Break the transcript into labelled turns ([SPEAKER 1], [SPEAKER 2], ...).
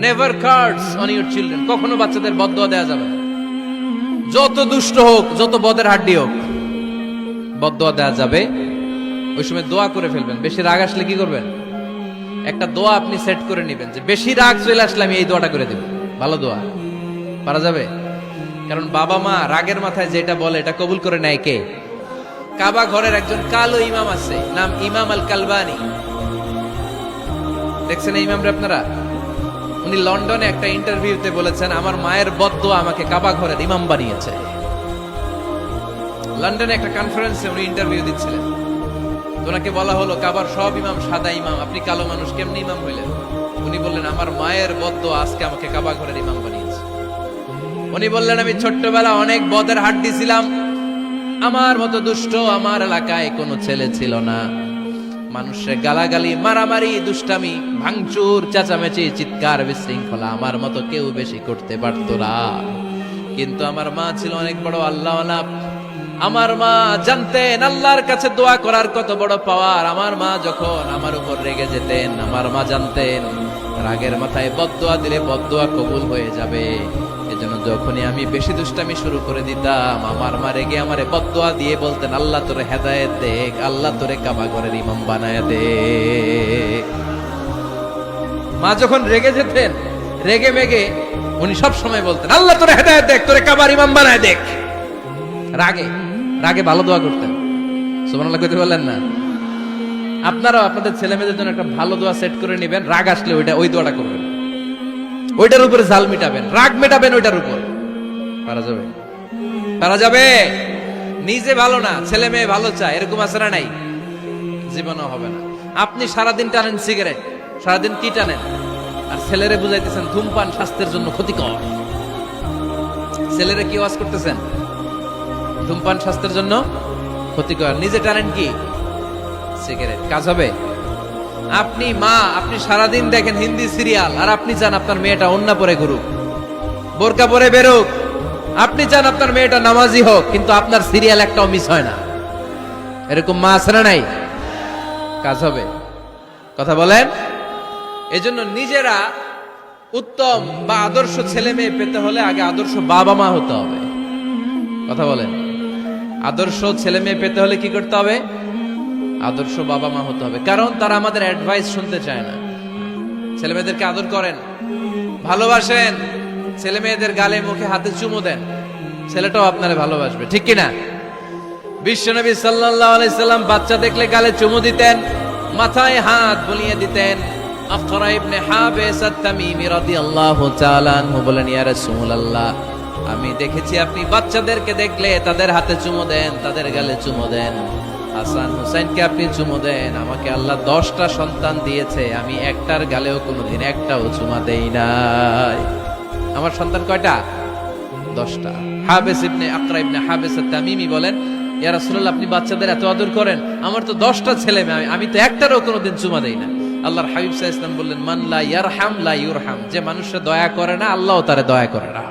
[SPEAKER 1] Never curse on your children, কখনো বাচ্চাদের বদদোয়া দেওয়া যাবে না। যত দুষ্ট হোক, যত বদের হাড্ডি হোক, বদদোয়া দেওয়া যাবে। ওই সময় দোয়া করে ফেলবেন। বেশি রাগ আসলে কি করবেন? একটা দোয়া আপনি সেট করে নেবেন যে বেশি রাগ চলে আসলে আমি এই দোয়াটা করে দেব। ভালো দোয়া পারা যাবে, কারণ বাবা মা রাগের মাথায় যেটা বলে এটা কবুল করে নেয় কে? কাবা ঘরের একজন কালো ইমাম আছে, নাম ইমাম আল কালবানি। দেখছেন এই ইমামরে আপনারা? উনি লন্ডনে একটা ইন্টারভিউতে বলেছেন, আমার মায়ের বদদোয়া আমাকে কাবা ঘরের ইমাম বানিয়েছে। লন্ডনে একটা কনফারেন্সে উনি ইন্টারভিউ দিচ্ছিলেন। ওনাকে বলা হলো, কাবার সব ইমাম সাদা ইমাম, আপনি কালো মানুষ, কেমনি ইমাম হইলেন? উনি বললেন, আমার মায়ের বদদোয়া আজকে আমাকে কাবা ঘরের ইমাম বানিয়েছে। উনি বললেন, আমি ছোট্টবেলা অনেক বদের হাড্ডি ছিলাম, আমার মতো দুষ্ট আমার এলাকায় কোনো ছেলে ছিল না। মানুষের গালাগালি, মারামারি, দুষ্টামি, ভাঙচুর, চেঁচামেচি, চিৎকার, বিশৃঙ্খলা আমার মতো কেউ বেশি করতে পারত না। কিন্তু আমার মা ছিল অনেক বড় আল্লাহওয়ালা। আমার মা জানতেন আল্লাহর কাছে দোয়া করার কত বড় পাওয়ার। আমার মা যখন আমার উপর রেগে যেতেন, আমার মা জানতেন রাগের মাথায় বদদোয়া দিলে বদদোয়া কবুল হয়ে যাবে। এজন্য যখনই আমি বেশি দুষ্টামি শুরু করে দিতাম, আমার মা রেগে আমারে বদদোয়া দিয়ে বলতেন, আল্লাহ তোরে হেদায়েত দেখ, আল্লাহ তোরে কাবা ঘরের ইমাম বানায় দে। মা যখন রেগে যেতেন, রেগে মেগে উনি সব সময় বলতেন, আল্লাহ তোরে হেদায়েত দেখ, তোরে কাবার ইমাম বানায় দেখ। রাগে রাগে ভালো দোয়া করতেন। সুবহানাল্লাহ কইতে বললেন না? আপনারাও আপনাদের ছেলে মেয়েদের জন্য একটা ভালো দোয়া সেট করে নেবেন। রাগ আসলে ওই দোয়াটা করবেন, ওইটার উপরে জাল মিটাবেন, রাগ মেটাবেন ওইটার উপর। পারা যাবে? পারা যাবে? নিজে ভালো না, ছেলে মেয়ে ভালো চায়, এরকম আছে না নাই? জীবনও হবে না। আপনি সারাদিন টানেন সিগারেট, সারাদিন কি টানেন, আর ছেলেরে বুঝাইতেছেন ধূমপান স্বাস্থ্যের জন্য ক্ষতিকর। ছেলেরে কি ওয়াজ করতেছেন? ধূমপান স্বাস্থ্যের জন্য ক্ষতিকর। নিজে টানেন কি? সিগারেট। কাজ হবে? আপনি মা, আপনি সারাদিন দেখেন হিন্দি সিরিয়াল, আর আপনি চান আপনার মেয়েটা ওন্না পরে ঘুরুক, বোরকা পরে বেরোক। আপনি চান আপনার মেয়েটা নামাজি হোক, কিন্তু আপনার সিরিয়াল একটাও মিস হয় না। এরকম মা আছে না নাই? কাজ হবে? কথা বলেন। এজন্য নিজেরা উত্তম বা আদর্শ ছেলে মেয়ে পেতে হলে আগে আদর্শ বাবা মা হতে হবে। কথা বলেন। আদর্শ ছেলে মেয়ে পেতে হলে কি করতে হবে? আদর্শ বাবা মা হতে হবে, কারণ তারা আমাদের অ্যাডভাইস শুনতে চায় না। ছেলে মেয়েদেরকে আদর করেন, ভালোবাসেন, ছেলে মেয়েদের গালে মুখে হাতে চুমু দেন, ছেলেটাও আপনারে ভালোবাসবে, ঠিক কিনা? বিশ্বনবী সাল্লাল্লাহু আলাইহি সাল্লাম বাচ্চা দেখলে গালে চুমু দিতেন, মাথায় হাত বুলিয়ে দিতেন। আকরা ইবনে হাবিস আত-তামিমি রাদিয়াল্লাহু তাআলা আনহু বলেন, ইয়া রাসূলুল্লাহ, আমি দেখেছি আপনি বাচ্চাদেরকে দেখলে তাদের হাতে চুমু দেন, তাদের গালে চুমু দেন। হাসান হুসাইনকে আপনি চুমু দেন। আমাকে আল্লাহ 10টা সন্তান দিয়েছে, আমি একটার গালেও কোনোদিন একটাও চুমা দেই নাই। আমার সন্তান কয়টা? 10টা। হাবিস ইবনে আকরা ইবনে হাবিস আত-তামিমি বলেন, ইয়া রাসূলুল্লাহ, আপনি বাচ্চাদের এত আদর করেন, আমার তো 10টা ছেলে মেয়ে, আমি তো একটারও কোনোদিন চুমা দেই না। আল্লাহর হাবিব সাল্লাল্লাহু আলাইহি ওয়াসাল্লাম বললেন, মান লা ইয়ারহাম লা ইউরহাম, যে মানুষে দয়া করে না আল্লাহও তারে দয়া করে না।